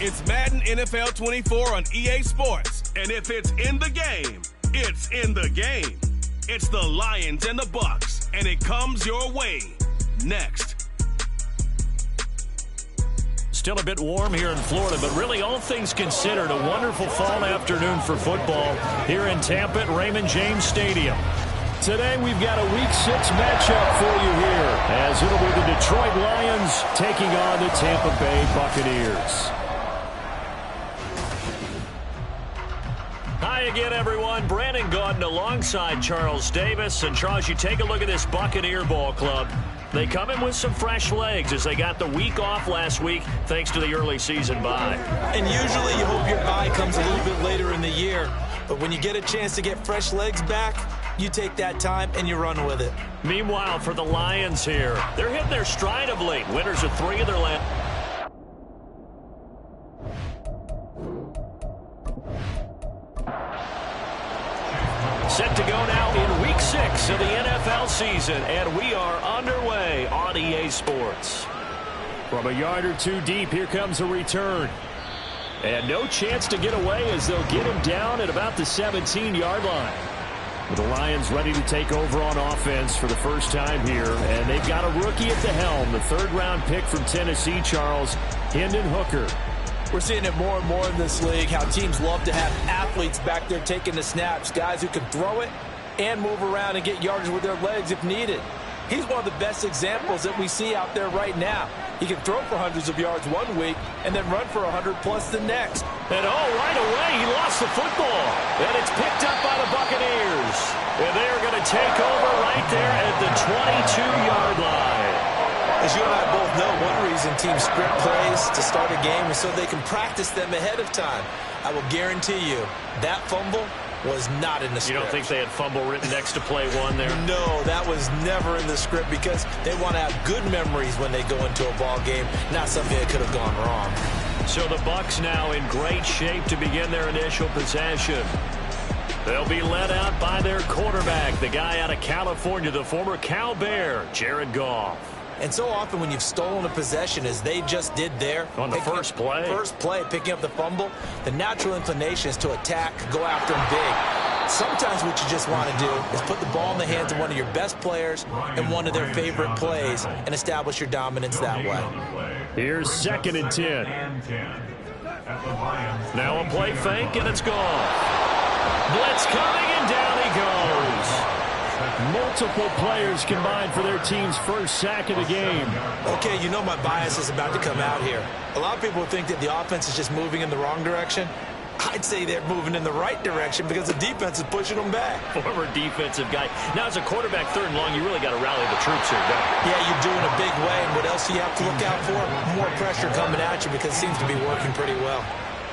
It's Madden NFL 24 on EA Sports. And if it's in the game, it's in the game. It's the Lions and the Bucks, and it comes your way next. Still a bit warm here in Florida, but really all things considered, a wonderful fall afternoon for football here in Tampa at Raymond James Stadium. Today we've got a Week 6 matchup for you here, as it'll be the Detroit Lions taking on the Tampa Bay Buccaneers. Hi again, everyone. Brandon Gaudin alongside Charles Davis. And Charles, you take a look at this Buccaneer ball club. They come in with some fresh legs as they got the week off last week thanks to the early season bye. And usually you hope your bye comes a little bit later in the year. But when you get a chance to get fresh legs back, you take that time and you run with it. Meanwhile, for the Lions here, they're hitting their stride of late. Winners of 3 of their last. Set to go now in Week 6 of the NFL season, and we are underway on EA Sports. From a yard or two deep, here comes a return. And no chance to get away as they'll get him down at about the 17-yard line. With the Lions ready to take over on offense for the first time here, and they've got a rookie at the helm, the third-round pick from Tennessee, Charles, Hendon Hooker. We're seeing it more and more in this league, how teams love to have athletes back there taking the snaps, guys who can throw it and move around and get yardage with their legs if needed. He's one of the best examples that we see out there right now. He can throw for hundreds of yards one week and then run for 100-plus the next. And right away, he lost the football. And it's picked up by the Buccaneers. And they're going to take over right there at the 22-yard line. As you and I both know, one reason teams script plays to start a game is so they can practice them ahead of time. I will guarantee you that fumble was not in the script. You don't think they had fumble written next to play one there? No, that was never in the script because they want to have good memories when they go into a ball game, not something that could have gone wrong. So the Bucs now in great shape to begin their initial possession. They'll be led out by their quarterback, the guy out of California, the former Cal Bear, Jared Goff. And so often when you've stolen a possession, as they just did there, on the first play, picking up the fumble, the natural inclination is to attack, go after them big. Sometimes what you just want to do is put the ball in the hands of one of your best players and one of their favorite plays and establish your dominance that way. Here's 2nd and 10. Now a play fake, and it's gone. Blitz coming, and down he goes. Multiple players combined for their team's first sack of the game. Okay, you know my bias is about to come out here. A lot of people think that the offense is just moving in the wrong direction. I'd say they're moving in the right direction because the defense is pushing them back. Former defensive guy. Now, as a quarterback, 3rd and long, you really got to rally the troops here, don't you? Yeah, you're doing a big way, and what else do you have to look out for? More pressure coming at you because it seems to be working pretty well.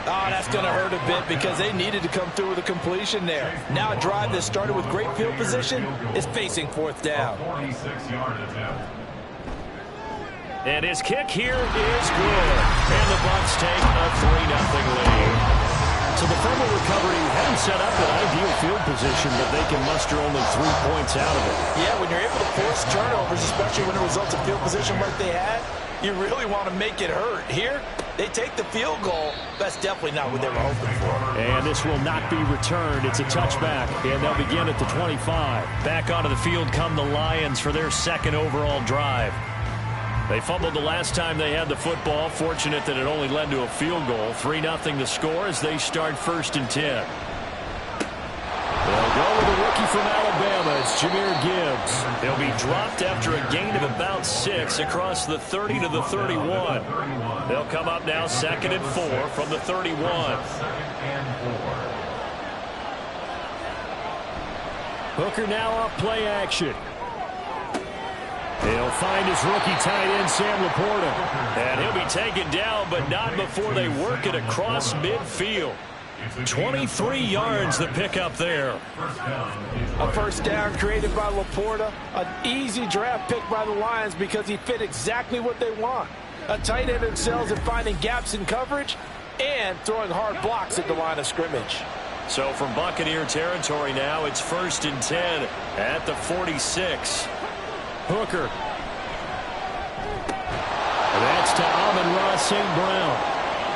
Oh, that's going to hurt a bit because they needed to come through with a completion there. Now a drive that started with great field position is facing 4th down. And his kick here is good. And the Bucs take a 3-0 lead. So the fumble recovery hadn't set up an ideal field position, but they can muster only 3 points out of it. Yeah, when you're able to force turnovers, especially when it results in field position like they had, you really want to make it hurt. Here, they take the field goal. That's definitely not what they were hoping for. And this will not be returned. It's a touchback, and they'll begin at the 25. Back onto the field come the Lions for their 2nd overall drive. They fumbled the last time they had the football. Fortunate that it only led to a field goal. 3-0 the score as they start 1st and 10. They'll go with a rookie from Alabama. It's Jahmyr Gibbs. He'll be dropped after a gain of about 6 across the 30 to the 31. They'll come up now 2nd and 4 from the 31. Hooker now off play action. He'll find his rookie tight end, Sam Laporta. And he'll be taken down, but not before they work it across midfield. 23 yards the pickup there. A first down created by Laporta. An easy draft pick by the Lions because he fit exactly what they want. A tight end excels at finding gaps in coverage and throwing hard blocks at the line of scrimmage. So from Buccaneer territory now, it's 1st and 10 at the 46. Hooker. That's to Amon-Ra St. Brown.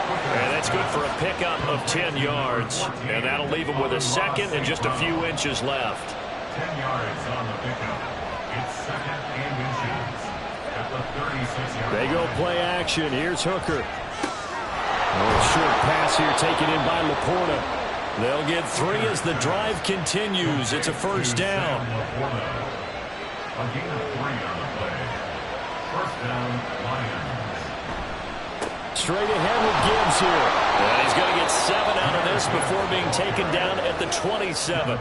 And that's good for a pickup of 10 yards. And that'll leave him with a second and just a few inches left. 10 yards on the pickup. It's second and inches at the 36-yard line. They go play action. Here's Hooker. A short pass here taken in by Laporta. They'll get 3 as the drive continues. It's a first down. A gain of 3 on the play. First down, Lions. Straight ahead with Gibbs here. And he's going to get 7 out of this before being taken down at the 27.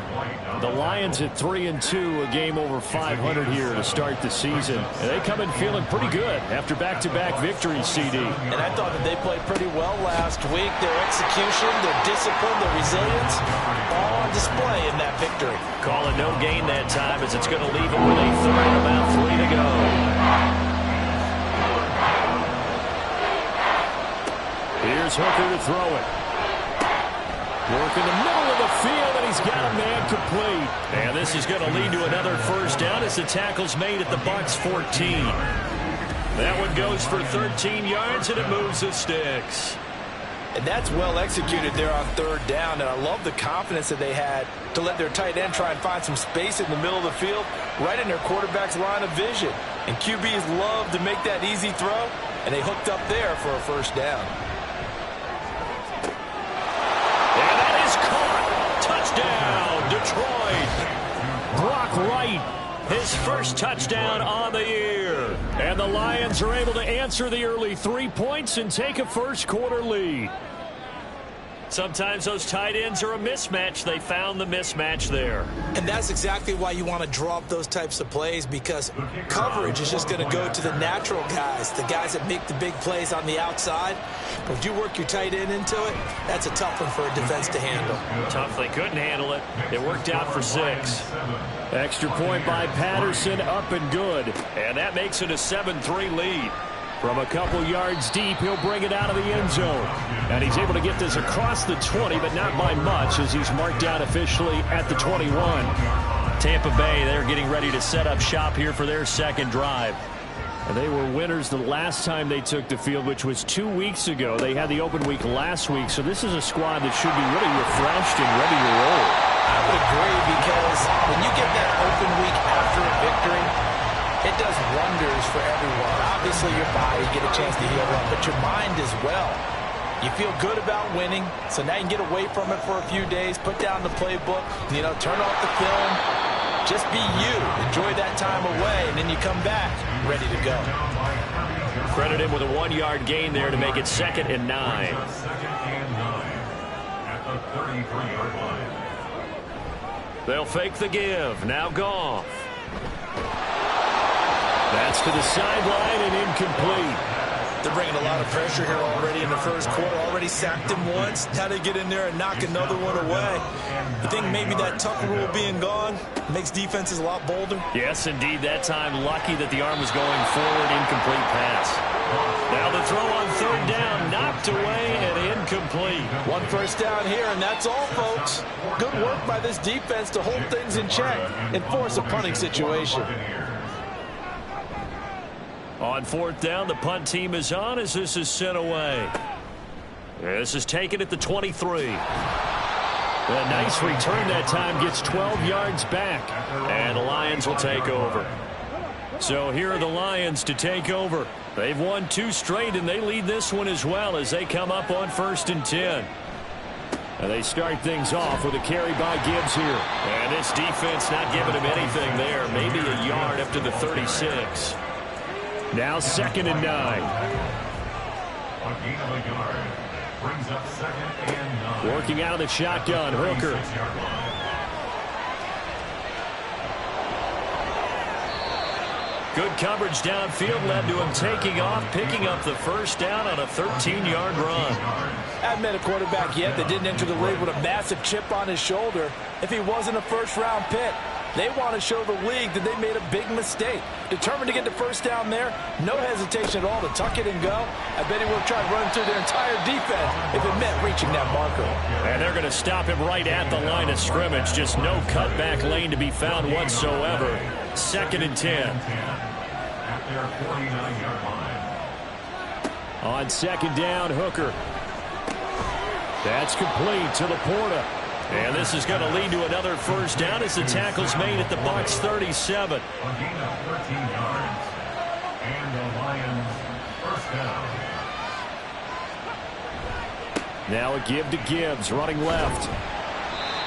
The Lions at 3-2, a game over 500 here to start the season. And they come in feeling pretty good after back-to-back victories, CD. And I thought that they played pretty well last week. Their execution, their discipline, their resilience, all on display in that victory. Call it no gain that time as it's going to leave them with a third, about 3 to go. Here's Hooker to throw it. Work in the middle of the field, and he's got a man complete. And this is going to lead to another first down as the tackle's made at the Bucs 14. That one goes for 13 yards, and it moves the sticks. And that's well executed there on third down. And I love the confidence that they had to let their tight end try and find some space in the middle of the field, right in their quarterback's line of vision. And QBs love to make that easy throw, and they hooked up there for a first down. Touchdown, Detroit. Brock Wright, his first touchdown on the year. And the Lions are able to answer the early 3 points and take a first-quarter lead. Sometimes those tight ends are a mismatch. They found the mismatch there. And that's exactly why you want to draw up those types of plays, because coverage is just going to go to the natural guys, the guys that make the big plays on the outside. But if you work your tight end into it, that's a tough one for a defense to handle. Tough, they couldn't handle it. It worked out for 6. Extra point by Patterson, up and good. And that makes it a 7-3 lead. From a couple yards deep, he'll bring it out of the end zone. And he's able to get this across the 20, but not by much, as he's marked down officially at the 21. Tampa Bay, they're getting ready to set up shop here for their second drive. And they were winners the last time they took the field, which was 2 weeks ago. They had the open week last week, so this is a squad that should be really refreshed and ready to roll. I would agree, because when you get that open week after a victory, it does wonders for everyone. Obviously, your body, get a chance to heal up, but your mind as well. You feel good about winning, so now you can get away from it for a few days, put down the playbook, turn off the film, just be you. Enjoy that time away, and then you come back ready to go. Credit him with a 1-yard gain there to make it 2nd and 9. Second and 9 at the 33-yard line. They'll fake the give. Now Goff. That's to the sideline and incomplete. They're bringing a lot of pressure here already in the first quarter. Already sacked him once. Now they get in there and knock another one away. You think maybe that Tucker rule being gone makes defenses a lot bolder? Yes, indeed. That time, lucky that the arm was going forward. Incomplete pass. Now the throw on third down. Knocked away and incomplete. One first down here, and that's all, folks. Good work by this defense to hold things in check and force a punting situation. On fourth down, the punt team is on as this is sent away. This is taken at the 23. A nice return that time, gets 12 yards back. And the Lions will take over. So here are the Lions to take over. They've won 2 straight, and they lead this one as well as they come up on 1st and 10. And they start things off with a carry by Gibbs here. And this defense not giving him anything there. Maybe a yard up to the 36. Now 2nd and 9. A gain of a yard. Brings up 2nd and 9. Working out of the shotgun, Hooker. Good coverage downfield led to him taking off, picking up the first down on a 13-yard run. I haven't met a quarterback yet that didn't enter the league with a massive chip on his shoulder if he wasn't a first-round pick. They want to show the league that they made a big mistake. Determined to get the first down there, no hesitation at all to tuck it and go. I bet he would have tried running through their entire defense if it meant reaching that marker. And they're going to stop him right at the line of scrimmage. Just no cutback lane to be found whatsoever. 2nd and 10. At their 49-yard line. On 2nd down, Hooker. That's complete to LaPorta. And this is going to lead to another first down as the tackle's made at the Bucs 37. A gain of 13 yards. And the Lions first down. Now a give to Gibbs, running left.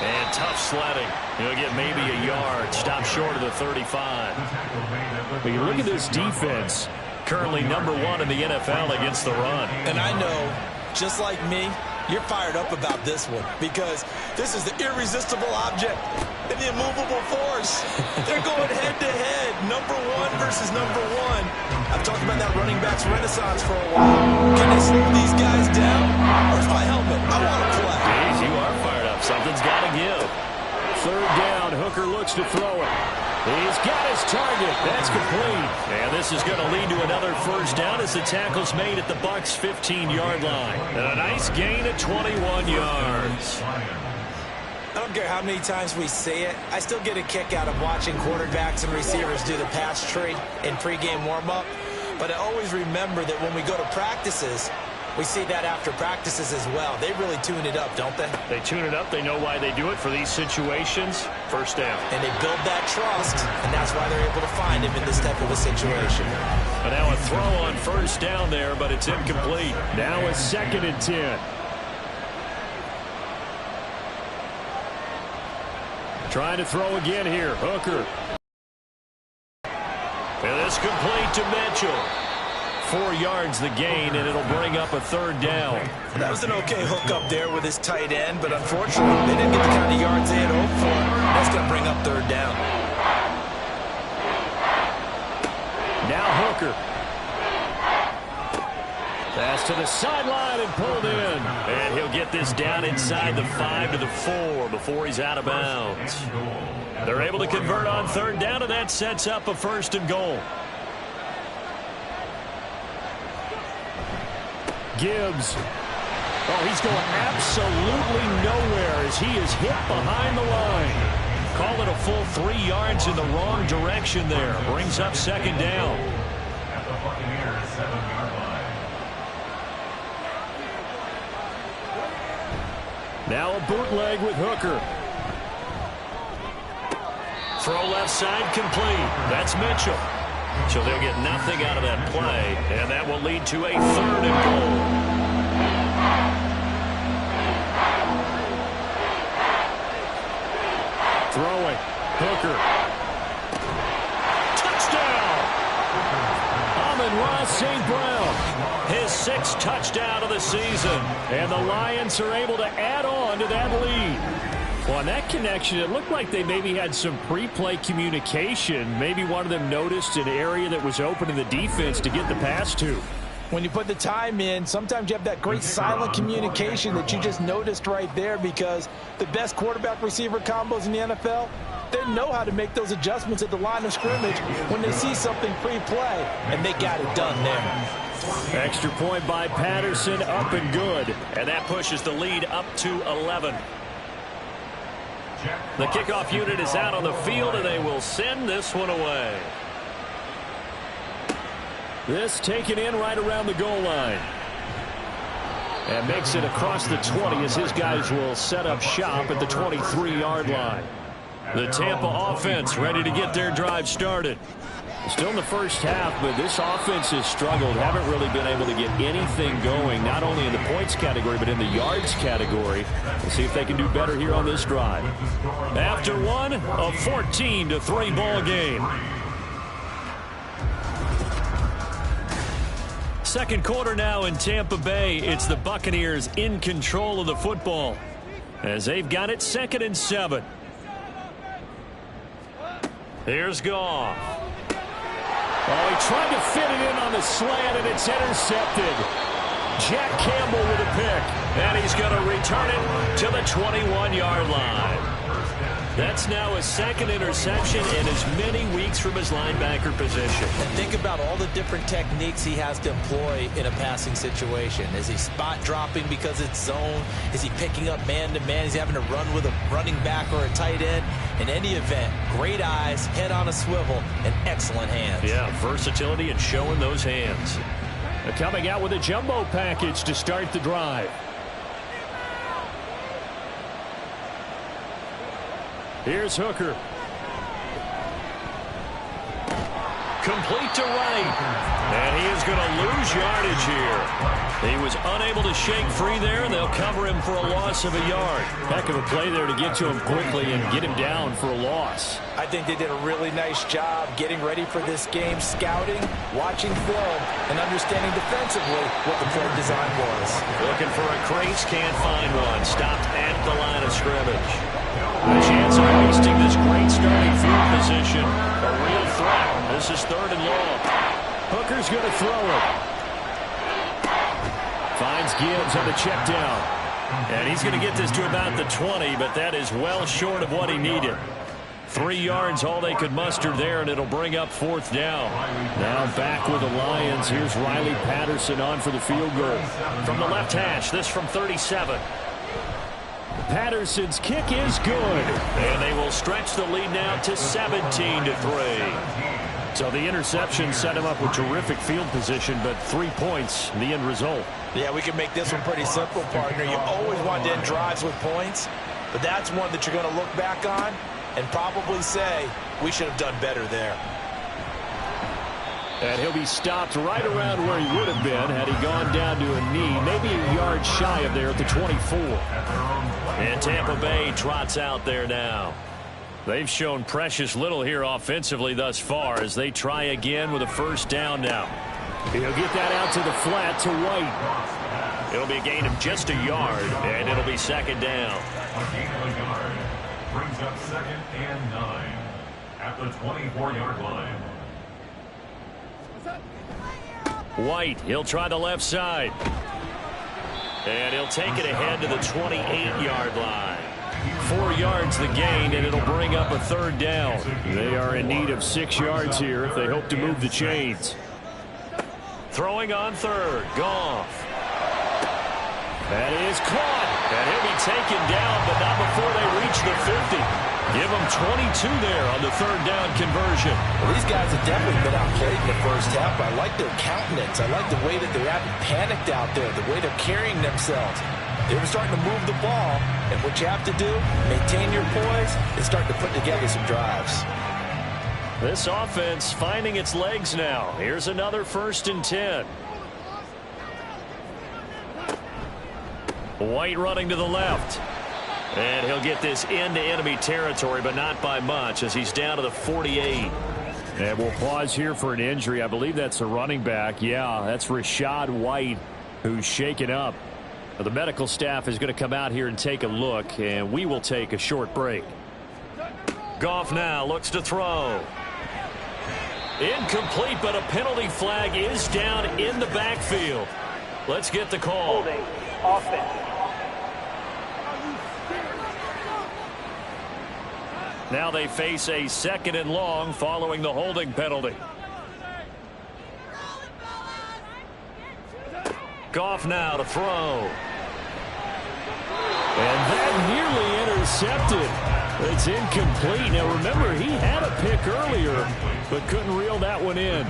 And tough sledding. He'll get maybe a yard. Stop short of the 35. But you look at this defense. Currently #1 in the NFL against the run. And I know, just like me, you're fired up about this one because this is the irresistible object and the immovable force. They're going head-to-head, #1 versus #1. I've talked about that running backs renaissance for a while. Can they slow these guys down? Where's my helmet? I want to play. Jeez, you are fired up. Something's got to give. Third down, Hooker looks to throw it. He's got his target. That's complete. And this is going to lead to another first down as the tackle's made at the Bucs 15-yard line. And a nice gain of 21 yards. I don't care how many times we say it, I still get a kick out of watching quarterbacks and receivers do the pass tree in pregame warm-up. But I always remember that when we go to practices, we see that after practices as well. They really tune it up, don't they? They tune it up. They know why they do it for these situations. First down. And they build that trust, and that's why they're able to find him in this type of a situation. But now a throw on first down there, but it's incomplete. Now a 2nd and 10. Trying to throw again here. Hooker. And this complete to Mitchell. 4 yards the gain, and it'll bring up a 3rd down. That was an okay hook up there with his tight end, but unfortunately, they didn't get the kind of yards they had hoped for. That's going to bring up 3rd down. Now Hooker. Pass to the sideline and pulled in. And he'll get this down inside the 5 to the 4 before he's out of bounds. They're able to convert on 3rd down, and that sets up a 1st and goal. Gibbs. Oh, he's going absolutely nowhere as he is hit behind the line. Call it a full 3 yards in the wrong direction there. Brings up 2nd down. At the Buccaneers 7-yard line. Now a bootleg with Hooker. Throw left side complete. That's Mitchell. So they'll get nothing out of that play, and that will lead to a 3rd and goal. Throwing. Hooker. Touchdown! Amon-Ra St. Brown. His 6th touchdown of the season. And the Lions are able to add on to that lead. Well, on that connection, it looked like they maybe had some pre-play communication. Maybe one of them noticed an area that was open in the defense to get the pass to. When you put the time in, sometimes you have that great silent communication that you just noticed right there, because the best quarterback-receiver combos in the NFL, they know how to make those adjustments at the line of scrimmage when they see something pre-play, and they got it done there. Extra point by Patterson, up and good. And that pushes the lead up to 11. The kickoff unit is out on the field, and they will send this one away. This taken in right around the goal line. And makes it across the 20 as his guys will set up shop at the 23-yard line. The Tampa offense ready to get their drive started. Still in the first half, but this offense has struggled. Haven't really been able to get anything going, not only in the points category, but in the yards category. We'll see if they can do better here on this drive. After one, a 14-3 ball game. Second quarter now in Tampa Bay. It's the Buccaneers in control of the football as they've got it 2nd and 7. Here's Goff. Oh, he tried to fit it in on the slant, and it's intercepted. Jack Campbell with a pick, and he's going to return it to the 21-yard line. That's now his 2nd interception in as many weeks from his linebacker position. And think about all the different techniques he has to employ in a passing situation. Is he spot dropping because it's zone? Is he picking up man-to-man? Is he having to run with a running back or a tight end? In any event, great eyes, head on a swivel, and excellent hands. Yeah, versatility and showing those hands. They're coming out with a jumbo package to start the drive. Here's Hooker. Complete to Wright. And he is going to lose yardage here. He was unable to shake free there, and they'll cover him for a loss of a yard. Heck of a play there to get to him quickly and get him down for a loss. I think they did a really nice job getting ready for this game, scouting, watching film, and understanding defensively what the play design was. Looking for a crease, can't find one. Stopped at the line of scrimmage. A chance of wasting this great starting field position. A real threat. This is 3rd and long. Hooker's going to throw it. Finds Gibbs on the check down. And he's going to get this to about the 20, but that is well short of what he needed. 3 yards, all they could muster there, and it'll bring up 4th down. Now back with the Lions. Here's Riley Patterson on for the field goal. From the left hash, this from 37. Patterson's kick is good. And they will stretch the lead now to 17-3. So the interception set him up with terrific field position, but 3 points, the end result. Yeah, we can make this one pretty simple, partner. You always want to end drives with points, but that's one that you're going to look back on and probably say, we should have done better there. And he'll be stopped right around where he would have been had he gone down to a knee, maybe a yard shy of there at the 24. And Tampa Bay trots out there now. They've shown precious little here offensively thus far as they try again with a 1st down now. He'll get that out to the flat to White. It'll be a gain of just a yard, and it'll be 2nd down. A gain of a yard brings up 2nd and 9 at the 24-yard line. White, he'll try the left side. And he'll take it ahead to the 28-yard line. 4 yards the gain, and it'll bring up a 3rd down. They are in need of 6 yards here if they hope to move the chains. Throwing on 3rd, Goff. That is caught, and he'll be taken down, but not before they reach the 50. Give them 22 there on the 3rd down conversion. Well, these guys have definitely been outplayed in the first half. I like their countenance. I like the way that they haven't panicked out there, the way they're carrying themselves. They're starting to move the ball, and what you have to do, maintain your poise, and start to put together some drives. This offense finding its legs now. Here's another 1st and 10. White running to the left. And he'll get this into enemy territory, but not by much as he's down to the 48. And we'll pause here for an injury. I believe that's a running back. Yeah, that's Rachaad White, who's shaken up. The medical staff is going to come out here and take a look, and we will take a short break. Goff now looks to throw. Incomplete, but a penalty flag is down in the backfield. Let's get the call. Holding offense. Now they face a 2nd and long following the holding penalty. Goff now to throw. And that nearly intercepted. It's incomplete. Now remember, he had a pick earlier, but couldn't reel that one in.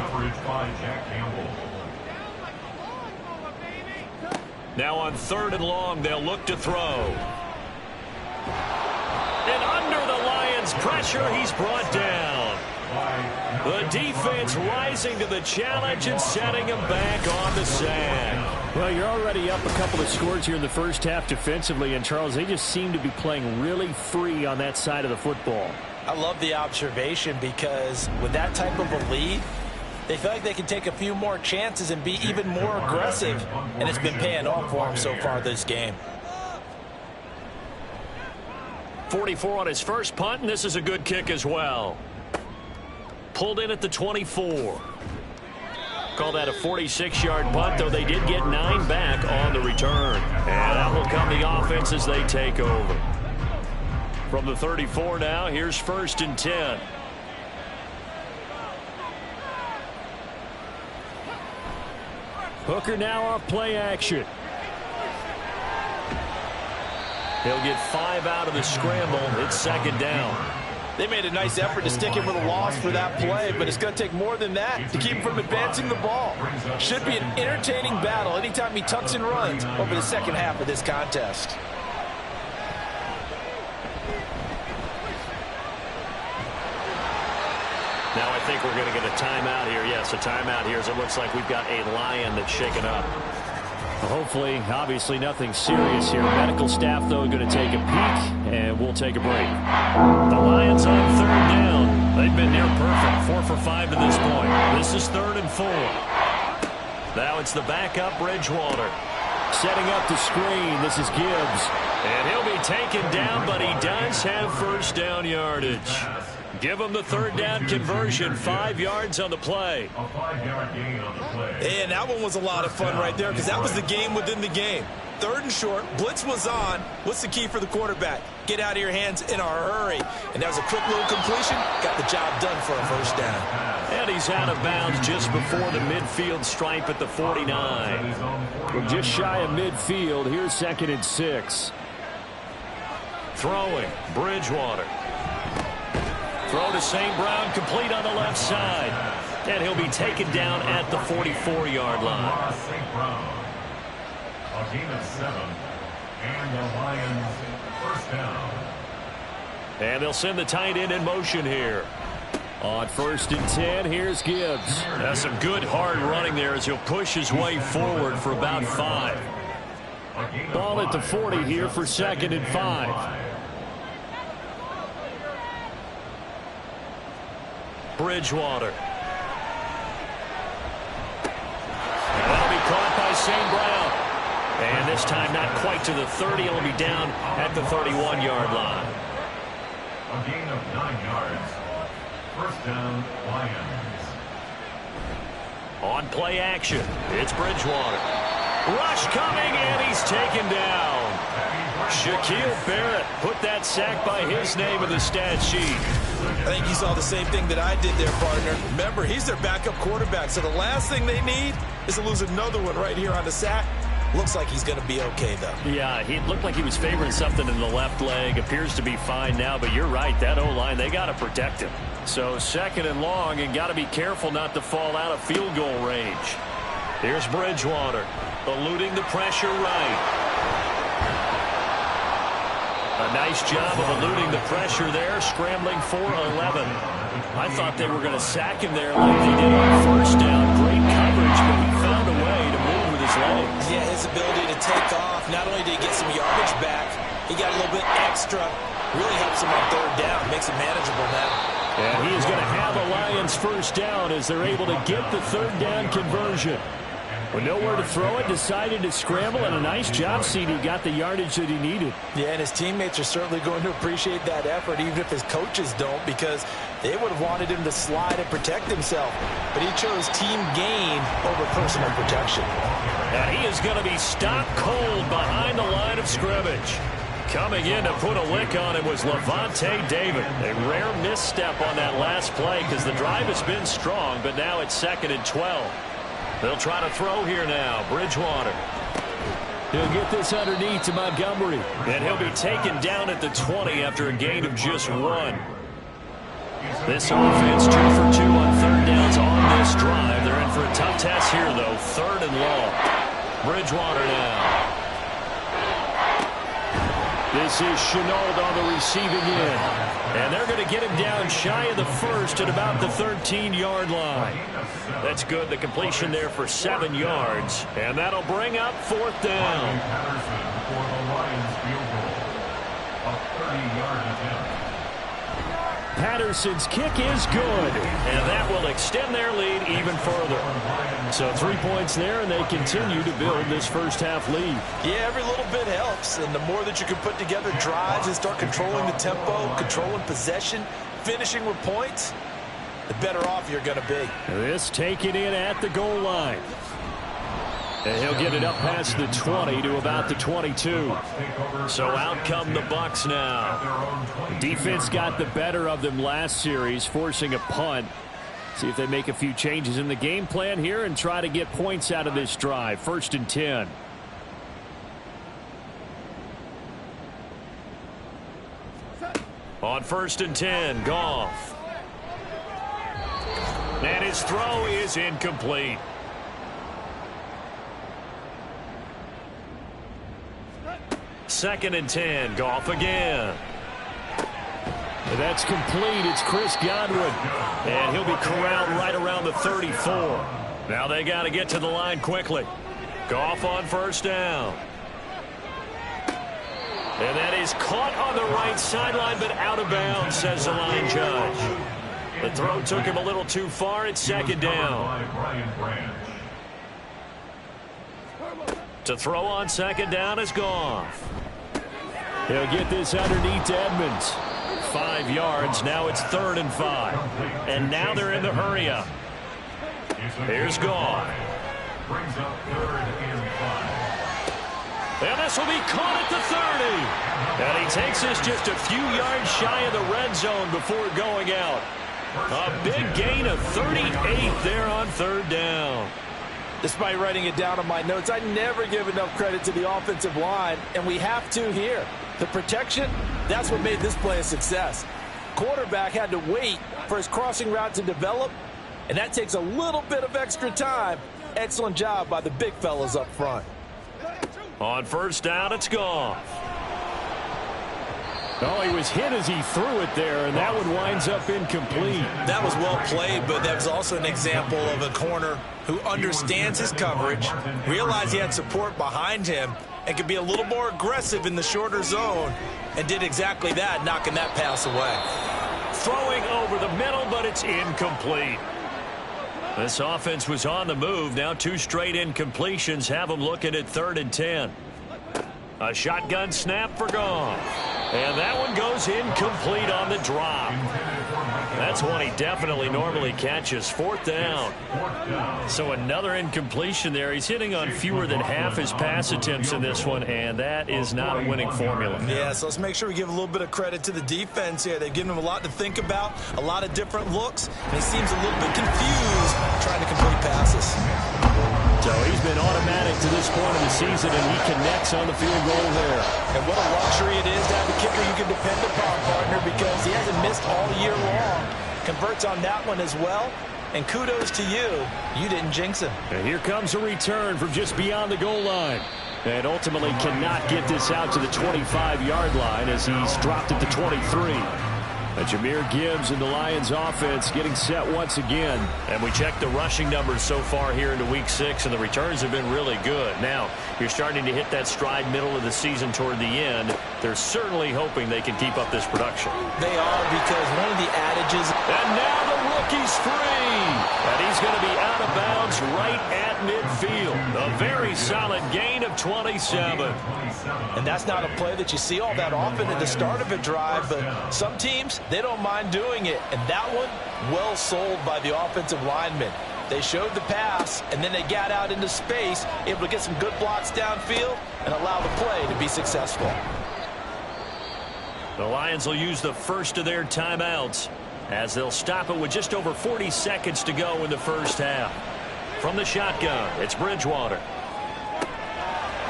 Now on 3rd and long, they'll look to throw. And under the Lions' pressure, he's brought down. The defense rising to the challenge and setting him back on the sack. Well, you're already up a couple of scores here in the first half defensively, and Charles, they just seem to be playing really free on that side of the football. I love the observation because with that type of a lead, they feel like they can take a few more chances and be even more aggressive, and it's been paying off for them so far this game. 44 on his first punt, and this is a good kick as well. Pulled in at the 24. Call that a 46-yard punt, though they did get 9 back on the return. And out will come the offense as they take over. From the 34 now, here's 1st and 10. Hooker now off play action. He'll get 5 out of the scramble. It's 2nd down. They made a nice effort to stick him with a loss for that play, but it's going to take more than that to keep him from advancing the ball. Should be an entertaining battle anytime he tucks and runs over the second half of this contest. Now I think we're going to get a timeout here. Yes, a timeout here as it looks like we've got a Lion that's shaken up. Hopefully, obviously nothing serious here. Medical staff, though, going to take a peek, and we'll take a break. The Lions on 3rd down. They've been near perfect, 4 for 5 to this point. This is 3rd and 4. Now it's the backup Bridgewater. Setting up the screen, this is Gibbs. And he'll be taken down, but he does have first down yardage. Give him the 3rd down conversion, 5 yards on the play. A 5-yard gain on the play. And that one was a lot of fun right there because that was the game within the game. 3rd and short, blitz was on. What's the key for the quarterback? Get out of your hands in a hurry. And that was a quick little completion. Got the job done for a first down. And he's out of bounds just before the midfield stripe at the 49. We're just shy of midfield. Here's 2nd and 6. Throwing, Bridgewater. Throw to St. Brown, complete on the left side. And he'll be taken down at the 44-yard line. St. Brown. A gain of 7. And the Lions first down. And they'll send the tight end in motion here. On 1st and 10, here's Gibbs. That's some good hard running there as he'll push his way forward for about 5. Ball at the 40 here for 2nd and 5. Bridgewater. And that'll be caught by St. Brown. And this time not quite to the 30. He'll be down at the 31-yard line. A gain of 9 yards. First down, Lions. On play action, it's Bridgewater. Rush coming, and he's taken down. Shaquille Barrett put that sack by his name in the stat sheet. I think you saw the same thing that I did there, partner. Remember, he's their backup quarterback, so the last thing they need is to lose another one right here on the sack. Looks like he's going to be okay, though. Yeah, he looked like he was favoring something in the left leg. Appears to be fine now, but you're right. That O-line, they got to protect him. So 2nd and long, and got to be careful not to fall out of field goal range. Here's Bridgewater, eluding the pressure right. A nice job of eluding the pressure there, scrambling for 11. I thought they were going to sack him there like they did on 1st down. Great coverage, but he found a way to move with his legs. Yeah, his ability to take off, not only did he get some yardage back, he got a little bit extra. Really helps him on 3rd down, makes it manageable now. And he is going to have a Lions first down as they're able to get the 3rd down conversion. With nowhere to throw it, decided to scramble, and a nice job, CD. Got the yardage that he needed. Yeah, and his teammates are certainly going to appreciate that effort, even if his coaches don't, because they would have wanted him to slide and protect himself. But he chose team gain over personal protection. And he is going to be stopped cold behind the line of scrimmage. Coming in to put a lick on him was Levante David. A rare misstep on that last play because the drive has been strong, but now it's 2nd and 12. They'll try to throw here now. Bridgewater. He'll get this underneath to Montgomery. And he'll be taken down at the 20 after a gain of just 1. This offense 2 for 2 on 3rd downs on this drive. They're in for a tough test here, though. 3rd and long. Bridgewater now. This is Shenault on the receiving end. And they're going to get him down shy of the 1st at about the 13-yard line. That's good. The completion there for 7 yards. And that'll bring up 4th down. Patterson for the Lions field goal. A 30-yard attempt. Patterson's kick is good. And that will extend their lead even further. So 3 points there, and they continue to build this first half lead. Yeah, every little bit helps. And the more that you can put together drives and start controlling the tempo, controlling possession, finishing with points, the better off you're going to be. This taken in at the goal line. And he'll get it up past the 20 to about the 22. So out come the Bucs now. Defense got the better of them last series, forcing a punt. See if they make a few changes in the game plan here and try to get points out of this drive. 1st and 10. On 1st and 10, Goff. And his throw is incomplete. Second and 10, Goff again. That's complete. It's Chris Godwin. And he'll be corralled right around the 34. Now they got to get to the line quickly. Goff on first down. And that is caught on the right sideline, but out of bounds, says the line judge. The throw took him a little too far. It's second down. To throw on second down is Goff. He'll get this underneath to Edmonds. 5 yards. Now it's 3rd and 5. And now they're in the hurry-up. Here's Goff. Brings up 3rd and 5. And this will be caught at the 30. And he takes us just a few yards shy of the red zone before going out. A big gain of 38 there on 3rd down. Despite writing it down on my notes, I never give enough credit to the offensive line, and we have to here. The protection, that's what made this play a success. Quarterback had to wait for his crossing route to develop, and that takes a little bit of extra time. Excellent job by the big fellas up front. On first down, it's Goff. Oh, he was hit as he threw it there, and that one winds up incomplete. That was well played, but that was also an example of a corner who understands his coverage, realized he had support behind him, and could be a little more aggressive in the shorter zone, and did exactly that, knocking that pass away. Throwing over the middle, but it's incomplete. This offense was on the move. Now 2 straight incompletions have them looking at 3rd and 10. A shotgun snap for Goff. And that one goes incomplete on the drop. That's one he definitely normally catches. 4th down. So another incompletion there. He's hitting on fewer than half his pass attempts in this one, and that is not a winning formula. Yeah, so let's make sure we give a little bit of credit to the defense here. They've given him a lot to think about, a lot of different looks, and he seems a little bit confused trying to complete passes. So he's been automatic to this point of the season, and he connects on the field goal there. And what a luxury it is to have a kicker you can depend upon, partner, because he hasn't missed all year long. Converts on that one as well. And kudos to you. You didn't jinx him. And here comes a return from just beyond the goal line. And ultimately cannot get this out to the 25-yard line as he's dropped at the 23. Jahmyr Gibbs and the Lions offense getting set once again. And we checked the rushing numbers so far here into Week 6, and the returns have been really good. Now, you're starting to hit that stride middle of the season toward the end. They're certainly hoping they can keep up this production. They are, because one of the adages... And now the rookie's free. And he's going to be out of bounds right at midfield. A very solid gain of 27. And that's not a play that you see all that often at the start of a drive, but some teams, they don't mind doing it. And that one, well sold by the offensive lineman. They showed the pass, and then they got out into space, able to get some good blocks downfield and allow the play to be successful. The Lions will use the first of their timeouts as they'll stop it with just over 40 seconds to go in the first half. From the shotgun, it's Bridgewater.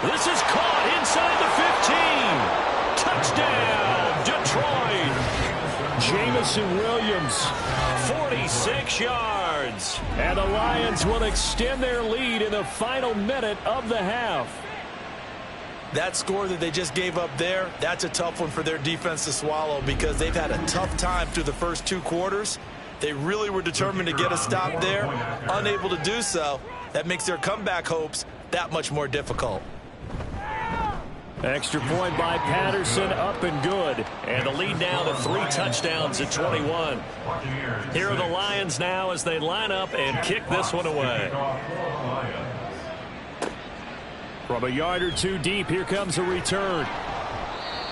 This is caught inside the 15. Touchdown, Detroit. Jameson Williams, 46 yards. And the Lions will extend their lead in the final minute of the half. That score that they just gave up there, that's a tough one for their defense to swallow because they've had a tough time through the first 2 quarters. They really were determined to get a stop there, unable to do so. That makes their comeback hopes that much more difficult. Extra point by Patterson, up and good. And the lead now to 3 touchdowns at 21. Here are the Lions now as they line up and kick this one away. From a yard or 2 deep, here comes a return.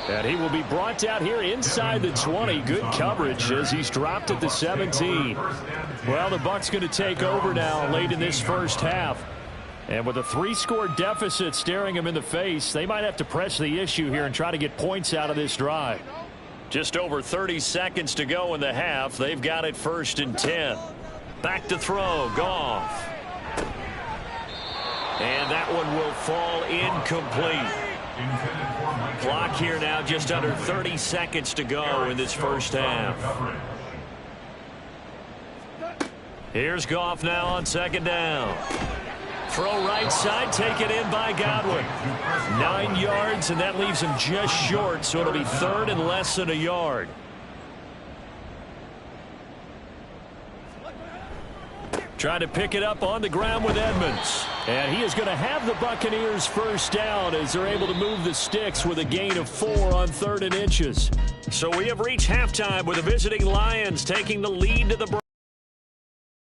And he will be brought down here inside the 20. Good coverage as he's dropped at the 17. Well, the Bucs going to take over now late in this first half. And with a 3-score deficit staring him in the face, they might have to press the issue here and try to get points out of this drive. Just over 30 seconds to go in the half. They've got it 1st and 10. Back to throw, Goff. And that one will fall incomplete. Clock here now just under 30 seconds to go in this first half. Here's Goff now on 2nd down. Throw right side, taken in by Godwin. 9 yards, and that leaves him just short, so it'll be 3rd and less than a yard. Trying to pick it up on the ground with Edmonds. And he is going to have the Buccaneers first down as they're able to move the sticks with a gain of 4 on 3rd and inches. So we have reached halftime with the visiting Lions taking the lead to the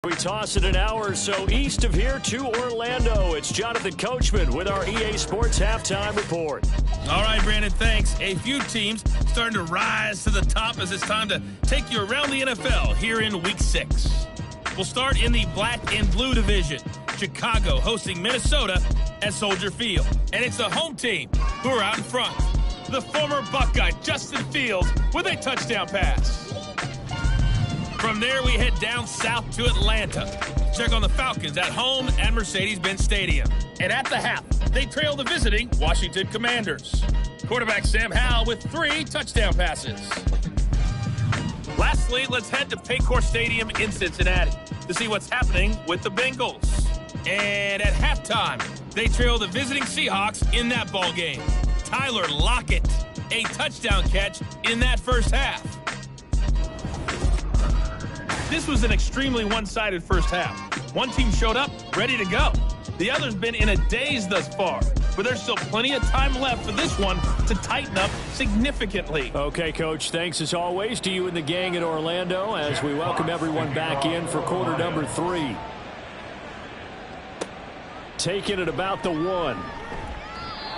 We toss it an hour or so east of here to Orlando. It's Jonathan Coachman with our EA Sports Halftime Report. All right, Brandon, thanks. A few teams starting to rise to the top as it's time to take you around the NFL here in Week 6. We'll start in the black and blue division. Chicago hosting Minnesota at Soldier Field. And it's the home team who are out in front. The former Buckeye, Justin Fields, with a touchdown pass. From there, we head down south to Atlanta. Check on the Falcons at home at Mercedes-Benz Stadium. And at the half, they trail the visiting Washington Commanders. Quarterback Sam Howell with 3 touchdown passes. Lastly, let's head to Paycor Stadium in Cincinnati to see what's happening with the Bengals. And at halftime, they trail the visiting Seahawks in that ball game. Tyler Lockett, a touchdown catch in that first half. This was an extremely one-sided first half. One team showed up, ready to go. The other's been in a daze thus far, but there's still plenty of time left for this one to tighten up significantly. Okay, Coach, thanks as always to you and the gang in Orlando as we welcome everyone back in for quarter number 3. Taking it about the 1.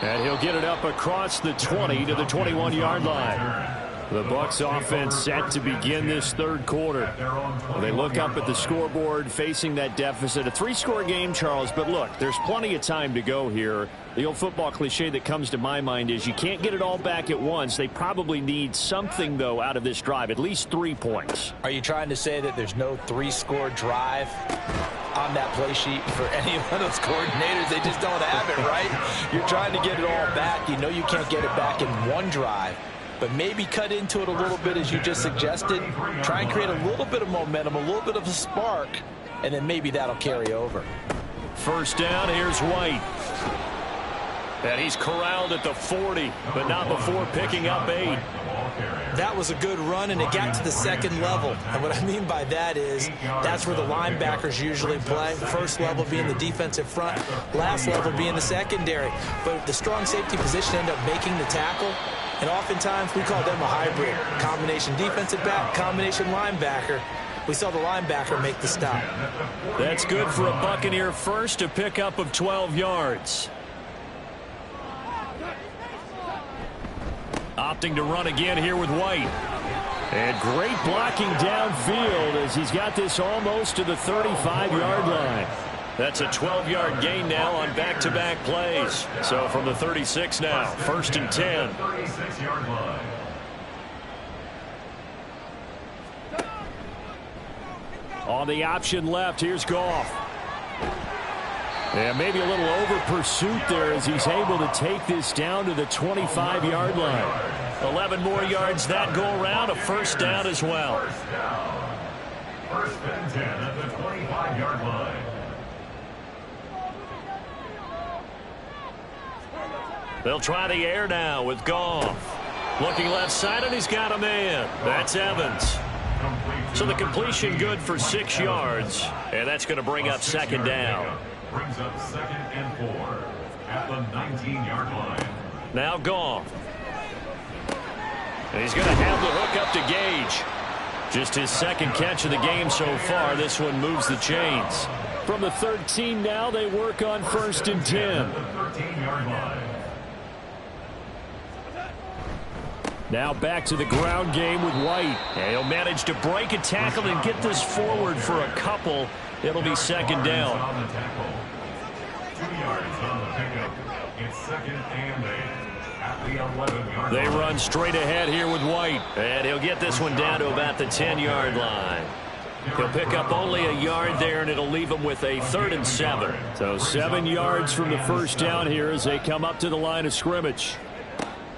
And he'll get it up across the 20 to the 21-yard line. The Bucs offense set to begin this third quarter. They look up at the scoreboard facing that deficit. A 3-score game, Charles, but look, there's plenty of time to go here. The old football cliche that comes to my mind is you can't get it all back at once. They probably need something, though, out of this drive, at least 3 points. Are you trying to say that there's no 3-score drive on that play sheet for any of those coordinators? They just don't have it, right? You're trying to get it all back. You know you can't get it back in one drive. But maybe cut into it a little bit, as you just suggested. Try and create a little bit of momentum, a little bit of a spark, and then maybe that'll carry over. First down, here's White. And he's corralled at the 40, but not before picking up 8. That was a good run, and it got to the second level. And what I mean by that is that's where the linebackers usually play. First level being the defensive front, last level being the secondary. But the strong safety position ended up making the tackle. And oftentimes we call them a hybrid. Combination defensive back, combination linebacker. We saw the linebacker make the stop. That's good for a Buccaneer first, a pickup of 12 yards. Opting to run again here with White. And great blocking downfield as he's got this almost to the 35-yard line. That's a 12-yard gain now on back-to-back plays. So from the 36 now, 1st and 10. 36-yard line. On the option left, here's Goff. And maybe a little over pursuit there as he's able to take this down to the 25-yard line. 11 more yards that go around, a first down as well. First down. 1st and 10 at the 25-yard line. They'll try the air now with Goff. Looking left side, and he's got a man. That's Evans. So the completion good for 6 yards, and that's going to bring up second down. Brings up 2nd and 4 at the 19-yard line. Now Goff. And he's going to have the hook up to Gage. Just his second catch of the game so far. This one moves the chains. From the 13 now, they work on 1st and 10. The 13-yard line. Now back to the ground game with White. And he'll manage to break a tackle and get this forward for a couple. It'll be second down. 2 yards on the pickup. It's 2nd and 8 at the 11-yard line. They run straight ahead here with White. And he'll get this one down to about the 10-yard line. He'll pick up only a yard there, and it'll leave him with a 3rd and 7. So 7 yards from the first down here as they come up to the line of scrimmage.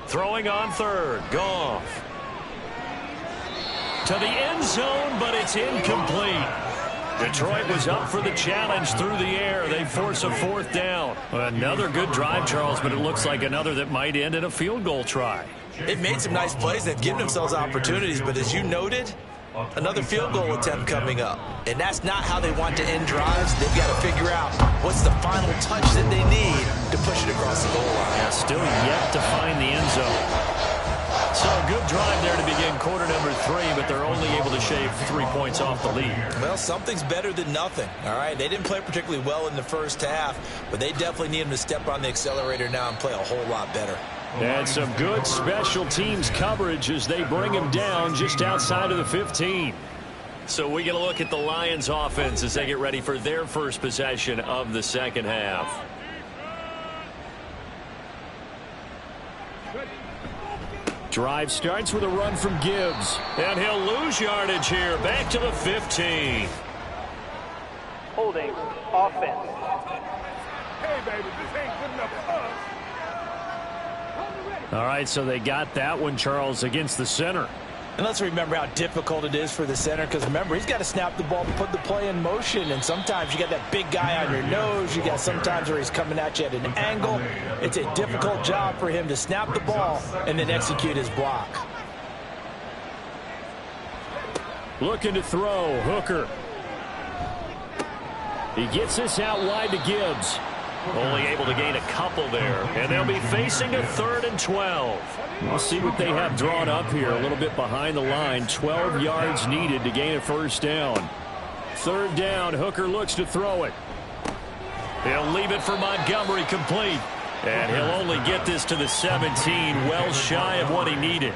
Throwing on 3rd, Goff. To the end zone, but it's incomplete. Detroit was up for the challenge through the air. They force a 4th down. Another good drive, Charles, but it looks like another that might end in a field goal try. They've made some nice plays. They've given themselves opportunities, but as you noted, Another field goal attempt coming up. And that's not how they want to end drives. They've got to figure out what's the final touch that they need to push it across the goal line. Yeah, still yet to find the end zone. So a good drive there to begin quarter number 3, but they're only able to shave 3 points off the lead. Well, something's better than nothing, all right? They didn't play particularly well in the first half, but they definitely need them to step on the accelerator now and play a whole lot better. And some good special teams coverage as they bring him down just outside of the 15. So we get a look at the Lions offense as they get ready for their first possession of the second half. Drive starts with a run from Gibbs. And he'll lose yardage here. Back to the 15. Holding offense. Hey, baby, this ain't good enough for us. All right, so they got that one, Charles, against the center. And let's remember how difficult it is for the center, because remember, he's got to snap the ball to put the play in motion, and sometimes you got that big guy on your nose. You got sometimes where he's coming at you at an angle. It's a difficult job for him to snap the ball and then execute his block. Looking to throw, Hooker. He gets this out wide to Gibbs. Only able to gain a couple there, and they'll be facing a 3rd and 12. We'll see what they have drawn up here, a little bit behind the line. 12 yards needed to gain a first down. 3rd down, Hooker looks to throw it. He'll leave it for Montgomery, complete. And he'll only get this to the 17, well shy of what he needed.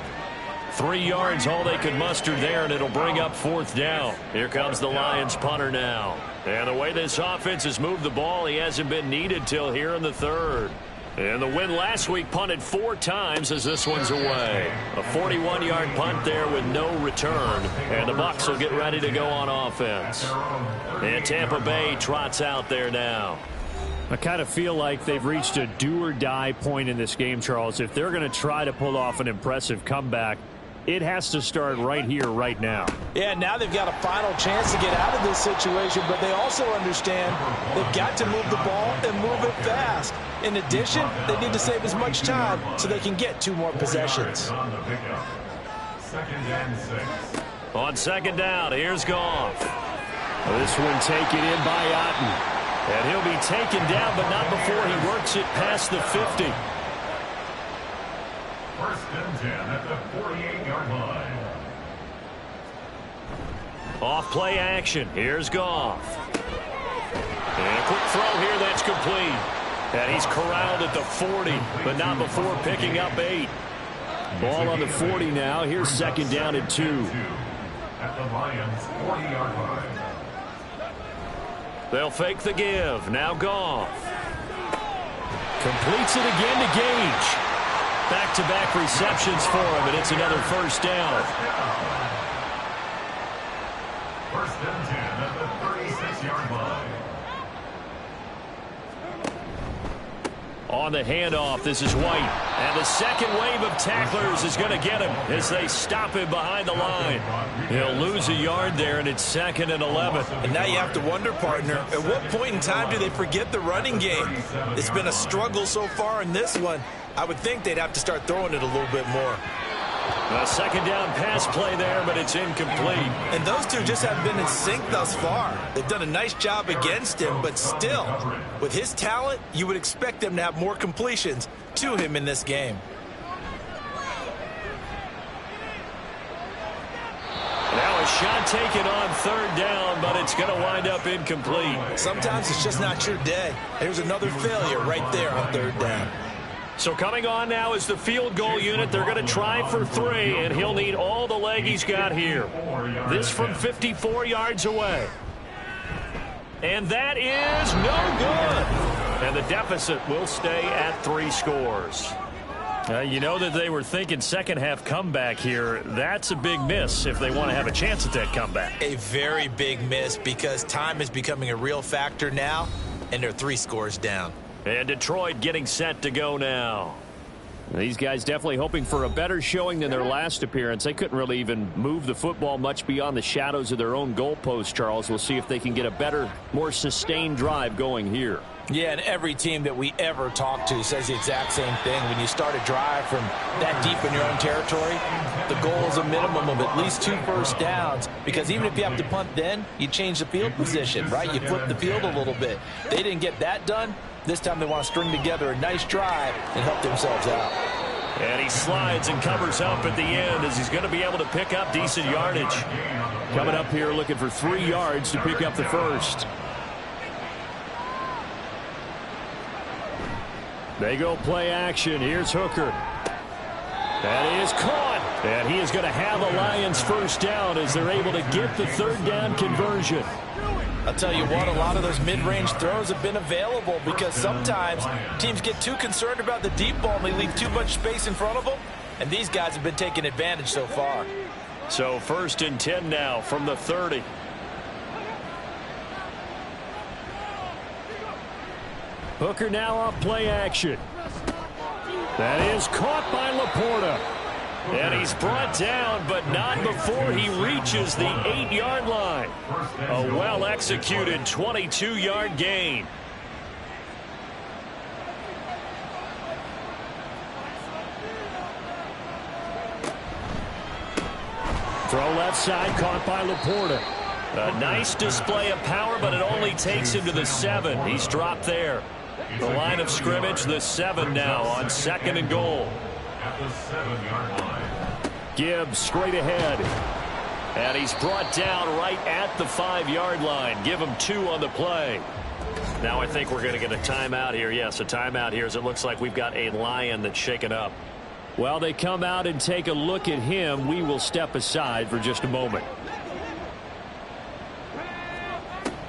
3 yards, all they could muster there, and it'll bring up 4th down. Here comes the Lions punter now. And the way this offense has moved the ball, he hasn't been needed till here in the 3rd. And the win last week punted 4 times as this one's away. A 41-yard punt there with no return. And the Bucs will get ready to go on offense. And Tampa Bay trots out there now. I kind of feel like they've reached a do-or-die point in this game, Charles. If they're going to try to pull off an impressive comeback, it has to start right here, right now. Yeah, now they've got a final chance to get out of this situation, but they also understand they've got to move the ball and move it fast. In addition, they need to save as much time so they can get 2 more possessions. On 2nd down, here's Goff. This one taken in by Otten. And he'll be taken down, but not before he works it past the 50. 1st and 10 at the 48-yard line. Off play action. Here's Goff. And a quick throw here that's complete. And he's corralled at the 40, but not before picking up 8. Ball on the 40 now. Here's 2nd down and 2. At the Lions 40-yard line. They'll fake the give. Now Goff. Completes it again to Gage. Back-to-back receptions for him, and it's another 1st down. 1st and 10 at the 36-yard line. On the handoff, this is White. And the second wave of tacklers is going to get him as they stop him behind the line. He'll lose a yard there, and it's 2nd and 11. And now you have to wonder, partner, at what point in time do they forget the running game? It's been a struggle so far in this one. I would think they'd have to start throwing it a little bit more. A 2nd down pass play there, but it's incomplete. And those two just haven't been in sync thus far. They've done a nice job against him, but still, with his talent, you would expect them to have more completions to him in this game. Now a shot taken on 3rd down, but it's going to wind up incomplete. Sometimes it's just not your day. There's another failure right there on 3rd down. So coming on now is the field goal unit. They're going to try for 3, and he'll need all the leg he's got here. This from 54 yards away. And that is no good. And the deficit will stay at 3 scores. You know that they were thinking second half comeback here. That's a big miss if they want to have a chance at that comeback. A very big miss because time is becoming a real factor now, and they're 3 scores down. And Detroit getting set to go now. These guys definitely hoping for a better showing than their last appearance. They couldn't really even move the football much beyond the shadows of their own goalpost, Charles. We'll see if they can get a better, more sustained drive going here. Yeah, and every team that we ever talk to says the exact same thing. When you start a drive from that deep in your own territory, the goal is a minimum of at least 2 first downs, because even if you have to punt then, you change the field position, right? You flip the field a little bit. They didn't get that done. This time they want to string together a nice drive and help themselves out. And he slides and covers up at the end as he's going to be able to pick up decent yardage. Coming up here looking for 3 yards to pick up the first. They go play action. Here's Hooker. That is caught. And he is going to have a Lions first down as they're able to get the 3rd down conversion. I'll tell you what, a lot of those mid-range throws have been available because sometimes teams get too concerned about the deep ball and they leave too much space in front of them. And these guys have been taking advantage so far. So 1st and 10 now from the 30. Hooker now off play action. That is caught by Laporta. And he's brought down, but not before he reaches the 8-yard line. A well-executed 22-yard gain. Throw left side, caught by Laporta. A nice display of power, but it only takes him to the 7. He's dropped there. The line of scrimmage, the 7 now on 2nd and goal. At the 7-yard line. Gibbs straight ahead. And he's brought down right at the 5-yard line. Give him 2 on the play. Now I think we're going to get a timeout here. Yes, a timeout here as it looks like we've got a Lion that's shaken up. While they come out and take a look at him, we will step aside for just a moment.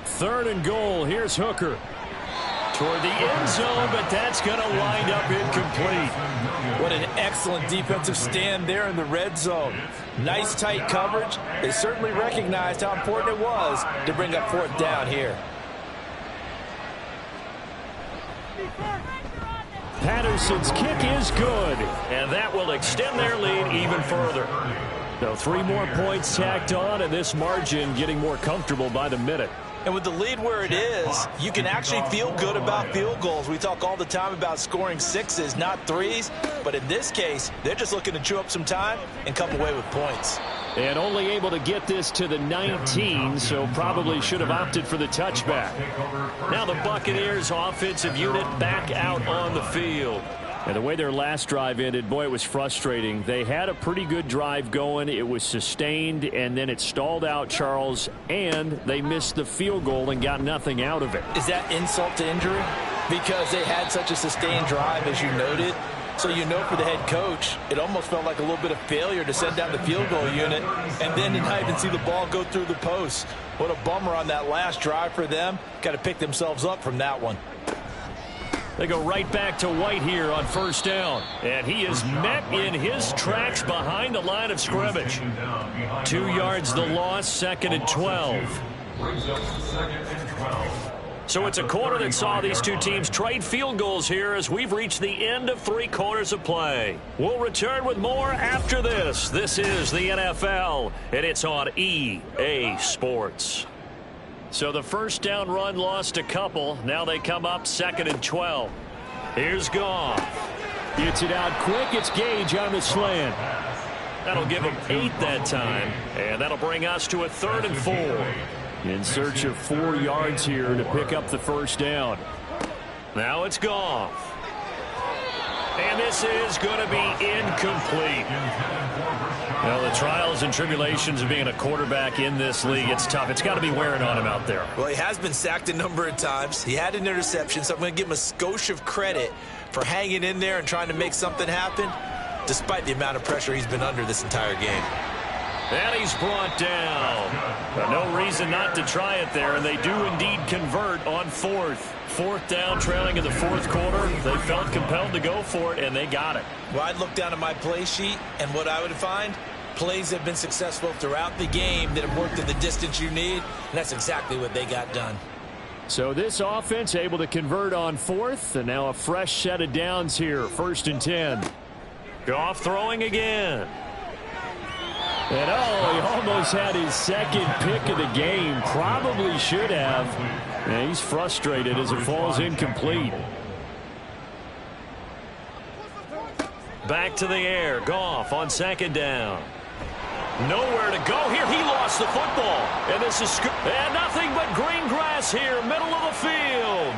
3rd and goal. Here's Hooker. Toward the end zone, but that's going to wind up incomplete. What an excellent defensive stand there in the red zone. Nice tight coverage. They certainly recognized how important it was to bring up 4th down here. Patterson's kick is good. And that will extend their lead even further. So 3 more points tacked on, and this margin getting more comfortable by the minute. And with the lead where it is, you can actually feel good about field goals. We talk all the time about scoring 6s, not 3s. But in this case, they're just looking to chew up some time and come away with points. And only able to get this to the 19, so probably should have opted for the touchback. Now the Buccaneers offensive unit back out on the field. And the way their last drive ended, boy, it was frustrating. They had a pretty good drive going. It was sustained, and then it stalled out, Charles, and they missed the field goal and got nothing out of it. Is that insult to injury? Because they had such a sustained drive, as you noted. So you know for the head coach, it almost felt like a little bit of failure to send down the field goal unit and then to not even see the ball go through the post. What a bummer on that last drive for them. Got to pick themselves up from that one. They go right back to White here on 1st down. And he is met in his tracks behind the line of scrimmage. 2 yards the loss, 2nd and 12. So it's a quarter that saw these two teams trade field goals here as we've reached the end of 3 quarters of play. We'll return with more after this. This is the NFL, and it's on EA Sports. So the 1st down run lost a couple. Now they come up 2nd and 12. Here's Goff. Gets it out quick. It's Gage on the slant. That'll give him 8 that time. And that'll bring us to a 3rd and 4. In search of 4 yards here to pick up the 1st down. Now it's Goff. And this is going to be incomplete. Well, the trials and tribulations of being a quarterback in this league, it's tough. It's got to be wearing on him out there. Well, he has been sacked a number of times. He had an interception, so I'm going to give him a skosh of credit for hanging in there and trying to make something happen, despite the amount of pressure he's been under this entire game. And he's brought down. But no reason not to try it there, and they do indeed convert on 4th. 4th down, trailing in the 4th quarter. They felt compelled to go for it, and they got it. Well, I'd look down at my play sheet, and what I would find, plays have been successful throughout the game that have worked in the distance you need, and that's exactly what they got done. So this offense able to convert on 4th, and now a fresh set of downs here. 1st and 10. Goff throwing again. And he almost had his 2nd pick of the game. Probably should have. Yeah, he's frustrated as it falls incomplete. Back to the air. Goff on second down. Nowhere to go here. He lost the football. And this is and nothing but green grass here, middle of the field.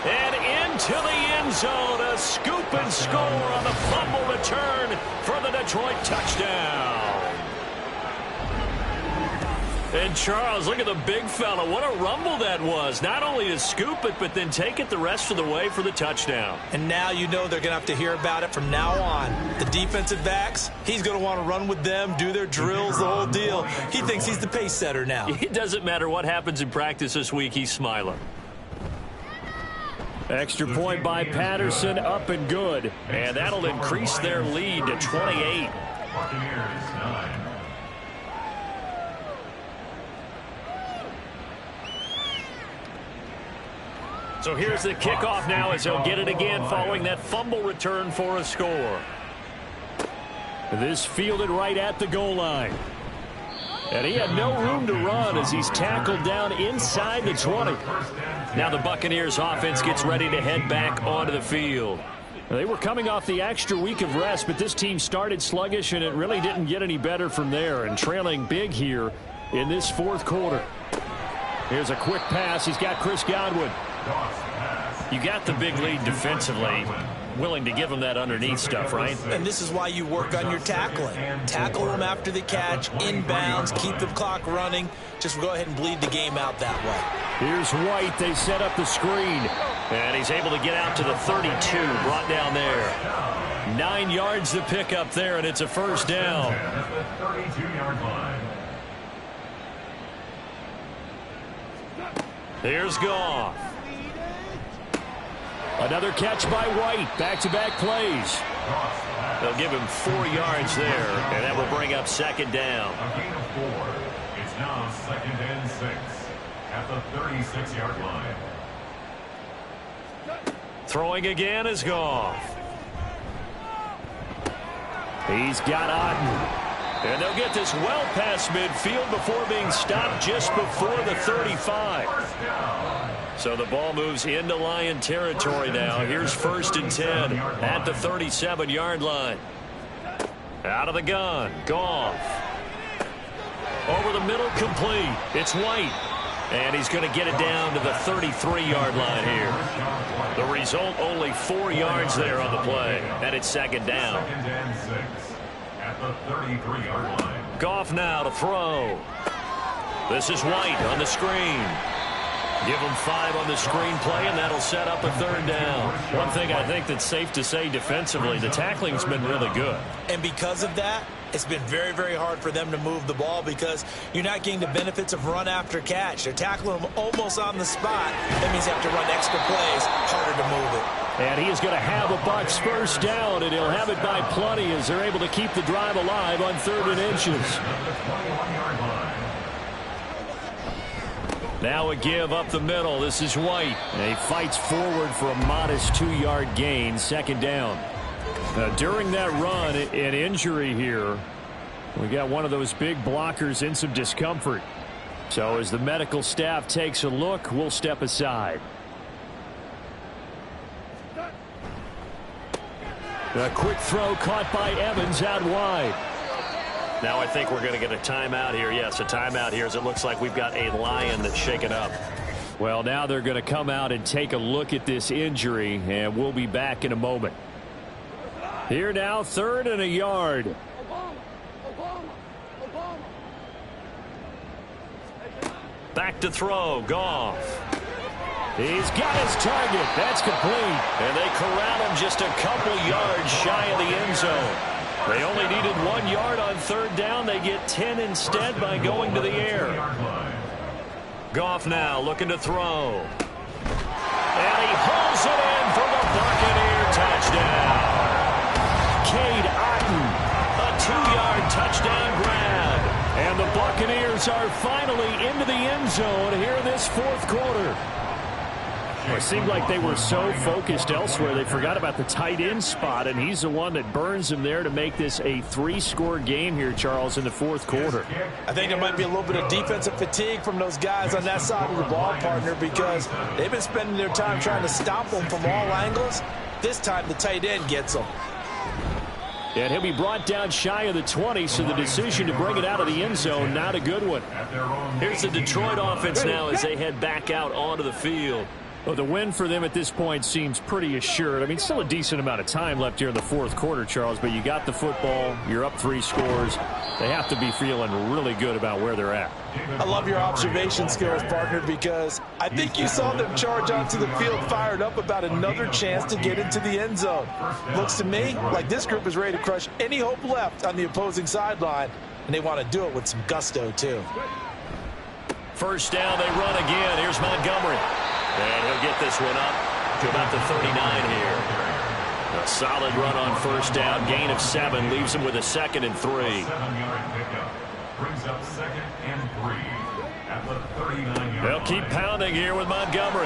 And into the end zone, a scoop and score on the fumble return for the Detroit touchdown. And Charles, look at the big fella. What a rumble that was. Not only to scoop it, but then take it the rest of the way for the touchdown. And now you know they're going to have to hear about it from now on. The defensive backs, he's going to want to run with them, do their drills, the whole deal. He thinks he's the pace setter now. It doesn't matter what happens in practice this week, he's smiling. Extra point by Patterson, up and good. And that'll increase their lead to 28. Buccaneers 9. So here's the kickoff now as he'll get it again following that fumble return for a score. This fielded right at the goal line. And he had no room to run as he's tackled down inside the 20. Now the Buccaneers offense gets ready to head back onto the field. They were coming off the extra week of rest, but this team started sluggish, and it really didn't get any better from there. And trailing big here in this fourth quarter. Here's a quick pass. He's got Chris Godwin. You got the big lead defensively. Willing to give them that underneath stuff, right? And this is why you work on your tackling. Tackle them after the catch, inbounds, keep the clock running. Just go ahead and bleed the game out that way. Here's White. They set up the screen. And he's able to get out to the 32, brought down there. 9 yards to pick up there, and it's a first down. 32-yard line. Here's Goff. Another catch by White. Back-to-back plays. They'll give him 4 yards there, and that will bring up second down. A gain of 4. It's now 2nd and 6 at the 36-yard line. Throwing again is Goff. He's got Otten. And they'll get this well past midfield before being stopped just before the 35. So the ball moves into Lion territory now. Here's 1st and 10 at the 37-yard line. Out of the gun, Goff. Over the middle, complete. It's White. And he's going to get it down to the 33-yard line here. The result, only 4 yards there on the play. And it's second down. 2nd and 6 at the 33-yard line. Goff now to throw. This is White on the screen. Give them 5 on the screenplay, and that'll set up a third down. One thing I think that's safe to say defensively, the tackling's been really good. And because of that, it's been very, very hard for them to move the ball because you're not getting the benefits of run after catch. They're tackling them almost on the spot. That means you have to run extra plays, harder to move it. And he is going to have a Bucs first down, and he'll have it by plenty as they're able to keep the drive alive on 3rd and inches. Now a give up the middle. This is White. And he fights forward for a modest 2-yard gain, second down. During that run, an injury here. We got one of those big blockers in some discomfort. So as the medical staff takes a look, we'll step aside. A quick throw caught by Evans out wide. Now I think we're going to get a timeout here. Yes, a timeout here as it looks like we've got a Lion that's shaken up. Well, now they're going to come out and take a look at this injury, and we'll be back in a moment. Here now, 3rd and a yard. Back to throw, Goff. He's got his target. That's complete. And they corral him just a couple yards shy of the end zone. They only needed 1 yard on 3rd down. They get 10 instead by going to the air. Goff now looking to throw. And he hauls it in for the Buccaneer touchdown. Cade Otten. A 2-yard touchdown grab. And the Buccaneers are finally into the end zone here this 4th quarter. It seemed like they were so focused elsewhere they forgot about the tight end spot, and he's the one that burns them there to make this a 3-score game here, Charles, in the fourth quarter. I think there might be a little bit of defensive fatigue from those guys on that side of the ball, partner, because they've been spending their time trying to stop them from all angles. This time the tight end gets them. And he'll be brought down shy of the 20, so the decision to bring it out of the end zone, not a good one. Here's the Detroit offense now as they head back out onto the field. Well, the win for them at this point seems pretty assured. I mean, still a decent amount of time left here in the fourth quarter, Charles, but you got the football, you're up 3 scores. They have to be feeling really good about where they're at. I love your observation skills, partner, because I think you saw them charge onto the field fired up about another chance to get into the end zone. Looks to me like this group is ready to crush any hope left on the opposing sideline, and they want to do it with some gusto, too. First down, they run again. Here's Montgomery. And he'll get this one up to about the 39 here. A solid run on first down. Gain of 7 leaves him with a 2nd and 3. 7-yard pickup brings up 2nd and 3 at the 39-yard They'll keep pounding here with Montgomery.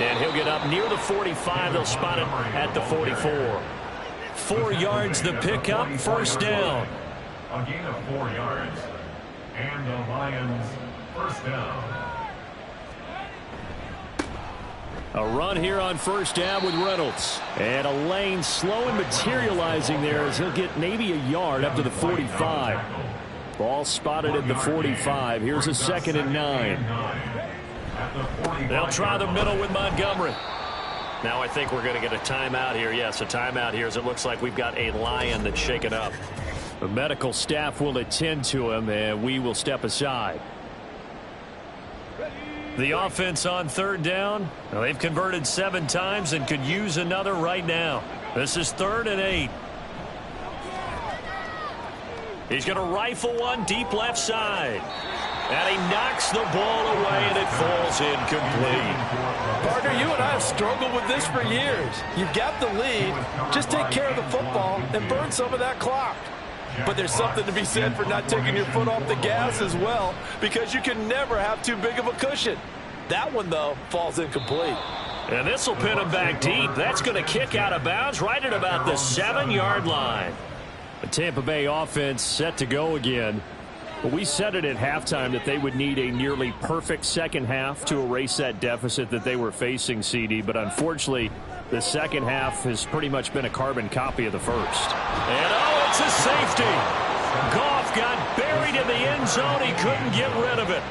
And he'll get up near the 45. They'll spot him at the 44. 4 yards the pickup. First down. A gain of 4 yards. And the Lions first down. A run here on first down with Reynolds. And a lane slow and materializing there as he'll get maybe a yard up to the 45. Ball spotted at the 45. Here's a 2nd and 9. They'll try the middle with Montgomery. Now I think we're going to get a timeout here. Yes, a timeout here as it looks like we've got a Lion that's shaken up. The medical staff will attend to him, and we will step aside. The offense on third down. Well, they've converted 7 times and could use another right now. This is 3rd and 8. He's going to rifle one deep left side. And he knocks the ball away, and it falls incomplete. Partner, you and I have struggled with this for years. You've got the lead. Just take care of the football and burn some of that clock. But there's something to be said for not taking your foot off the gas as well, because you can never have too big of a cushion. That one, though, falls incomplete. And this will pin him back deep. That's going to kick out of bounds right at about the 7-yard line. The Tampa Bay offense set to go again. But we said it at halftime that they would need a nearly perfect second half to erase that deficit that they were facing, CD. But unfortunately, the second half has pretty much been a carbon copy of the first. And it's a safety. Goff got buried in the end zone. He couldn't get rid of it.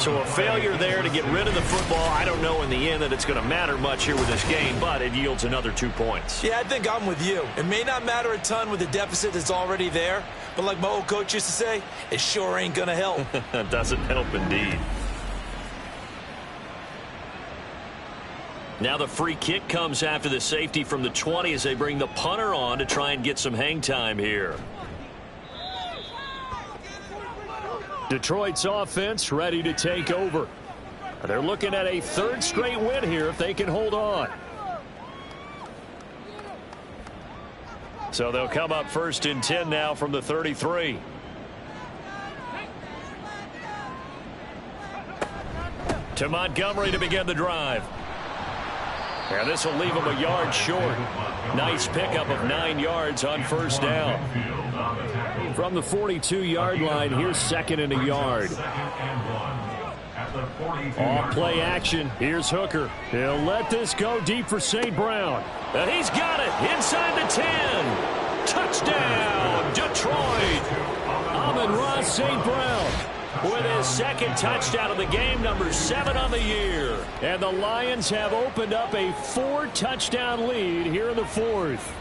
So a failure there to get rid of the football. I don't know in the end that it's going to matter much here with this game, but it yields another 2 points. Yeah, I think I'm with you. It may not matter a ton with the deficit that's already there, but like my old coach used to say, it sure ain't going to help. It doesn't help indeed. Now the free kick comes after the safety from the 20 as they bring the punter on to try and get some hang time here. Detroit's offense ready to take over. They're looking at a 3rd straight win here if they can hold on. So they'll come up 1st and 10 now from the 33. To Montgomery to begin the drive. And this will leave him a yard short. Nice pickup of 9 yards on first down. From the 42-yard line, here's 2nd and a yard. Off play action. Here's Hooker. He'll let this go deep for St. Brown. And he's got it inside the 10. Touchdown, Detroit. Amon-Ra St. Brown with his 2nd touchdown of the game, number 7 on the year. And the Lions have opened up a 4-touchdown lead here in the 4th.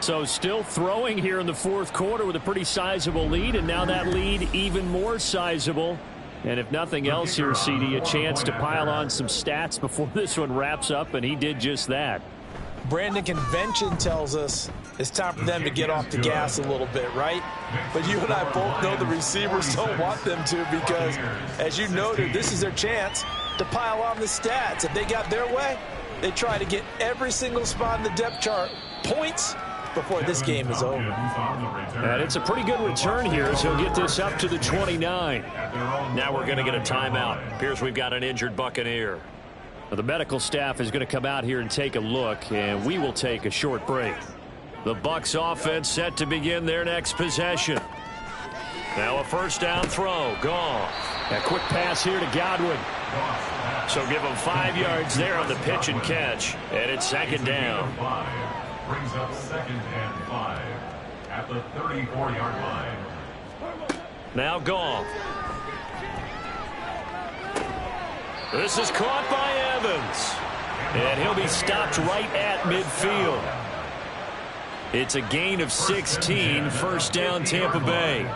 So still throwing here in the 4th quarter with a pretty sizable lead, and now that lead even more sizable. And if nothing else here, CD, a chance to pile on some stats before this one wraps up, and he did just that. Brandon, convention tells us it's time for them to get off the gas a little bit, right? But you and I both know the receivers don't want them to, because, as you noted, this is their chance to pile on the stats. If they got their way, they try to get every single spot in the depth chart points before this game is over. And it's a pretty good return here, so he'll get this up to the 29. Now we're going to get a timeout. Appears we've got an injured Buccaneer. The medical staff is going to come out here and take a look, and we will take a short break. The Bucs offense set to begin their next possession. Now a first down throw. Goff. A quick pass here to Godwin. So give him 5 yards there on the pitch and catch. And it's second down. Brings up 2nd and 5 at the 34-yard line. Now Goff. This is caught by Evans. And he'll be stopped right at midfield. It's a gain of 16. First down, Tampa Bay.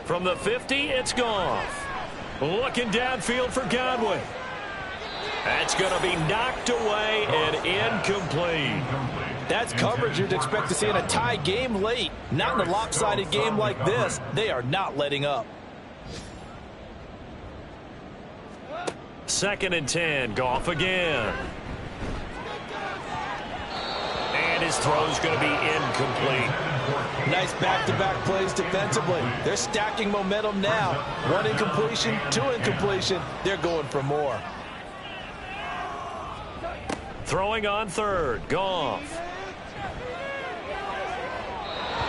From the 50, it's Goff. Looking downfield for Godwin. That's going to be knocked away and incomplete. That's coverage you'd expect to see in a tie game late. Not in a lopsided game like this. They are not letting up. 2nd and 10. Goff again. And his throw's going to be incomplete. Nice back-to-back plays defensively. They're stacking momentum now. 1 incompletion, 2 incompletion. They're going for more. Throwing on 3rd. Goff.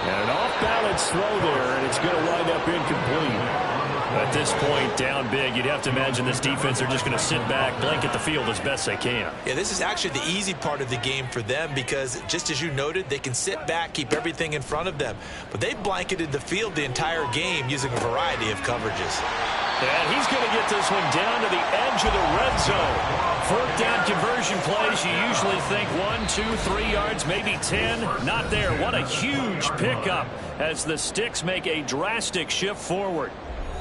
And an off-balance throw there, and it's going to wind up incomplete. At this point, down big, you'd have to imagine this defense are just going to sit back, blanket the field as best they can. Yeah, this is actually the easy part of the game for them because, just as you noted, they can sit back, keep everything in front of them. But they've blanketed the field the entire game using a variety of coverages. And he's going to get this one down to the edge of the red zone. 4th down conversion plays, you usually think 1, 2, 3 yards, maybe 10. Not there. What a huge pickup as the Sticks make a drastic shift forward.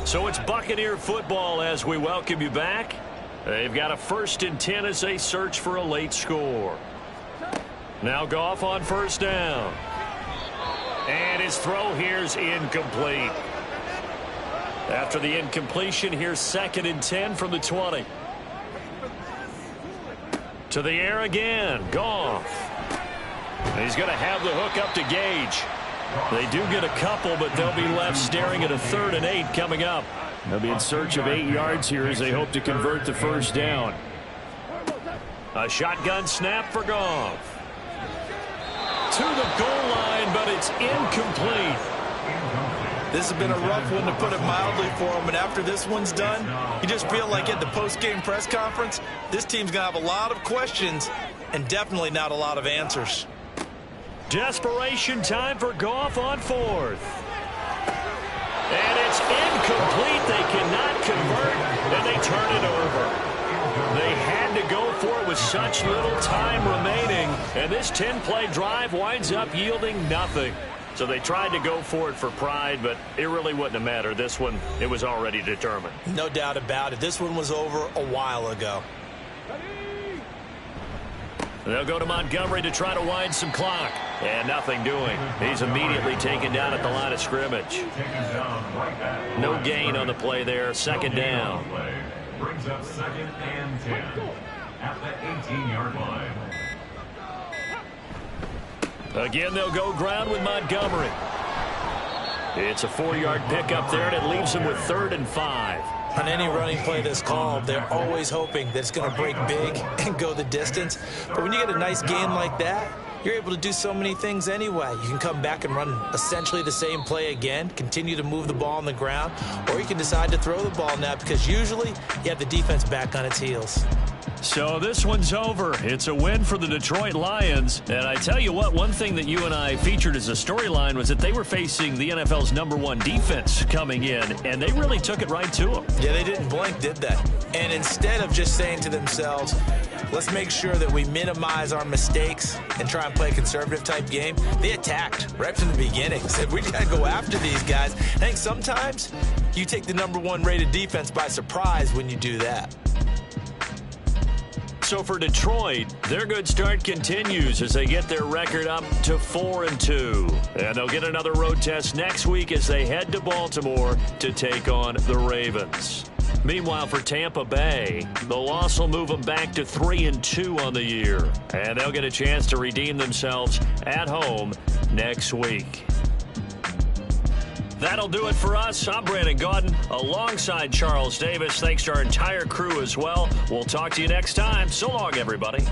So it's Buccaneer football as we welcome you back. They've got a 1st and 10 as they search for a late score. Now Goff on 1st down. And his throw here's incomplete. After the incompletion, here's 2nd and 10 from the 20. To the air again. Goff. He's going to have the hook up to Gage. They do get a couple, but they'll be left staring at a 3rd and 8 coming up. They'll be in search of 8 yards here as they hope to convert the first down. A shotgun snap for Goff. To the goal line, but it's incomplete. This has been a rough one, to put it mildly, for him. And after this one's done, you just feel like at the post-game press conference, this team's going to have a lot of questions and definitely not a lot of answers. Desperation time for Goff on 4th. And it's incomplete. They cannot convert, and they turn it over. They had to go for it with such little time remaining, and this 10-play drive winds up yielding nothing. So they tried to go for it for pride, but it really wouldn't have mattered. This one, it was already determined. No doubt about it. This one was over a while ago. They'll go to Montgomery to try to wind some clock. And nothing doing. He's immediately taken down at the line of scrimmage. No gain on the play there. 2nd down. Brings up 2nd and 10 at the 18-yard line. Again, they'll go ground with Montgomery. It's a 4-yard pickup there, and it leaves them with 3rd and 5. On any running play that's called, they're always hoping that it's going to break big and go the distance. But when you get a nice gain like that, you're able to do so many things anyway. You can come back and run essentially the same play again, continue to move the ball on the ground, or you can decide to throw the ball now because usually you have the defense back on its heels. So this one's over. It's a win for the Detroit Lions. And I tell you what, one thing that you and I featured as a storyline was that they were facing the NFL's #1 defense coming in, and they really took it right to them. Yeah, they didn't blink, did they? And instead of just saying to themselves, let's make sure that we minimize our mistakes and try and play a conservative-type game, they attacked right from the beginning. Said, we got to go after these guys. I think sometimes you take the #1 rated defense by surprise when you do that. So for Detroit, their good start continues as they get their record up to 4-2. And they'll get another road test next week as they head to Baltimore to take on the Ravens. Meanwhile, for Tampa Bay, the loss will move them back to 3-2 on the year. And they'll get a chance to redeem themselves at home next week. That'll do it for us. I'm Brandon Gaudin alongside Charles Davis. Thanks to our entire crew as well. We'll talk to you next time. So long, everybody.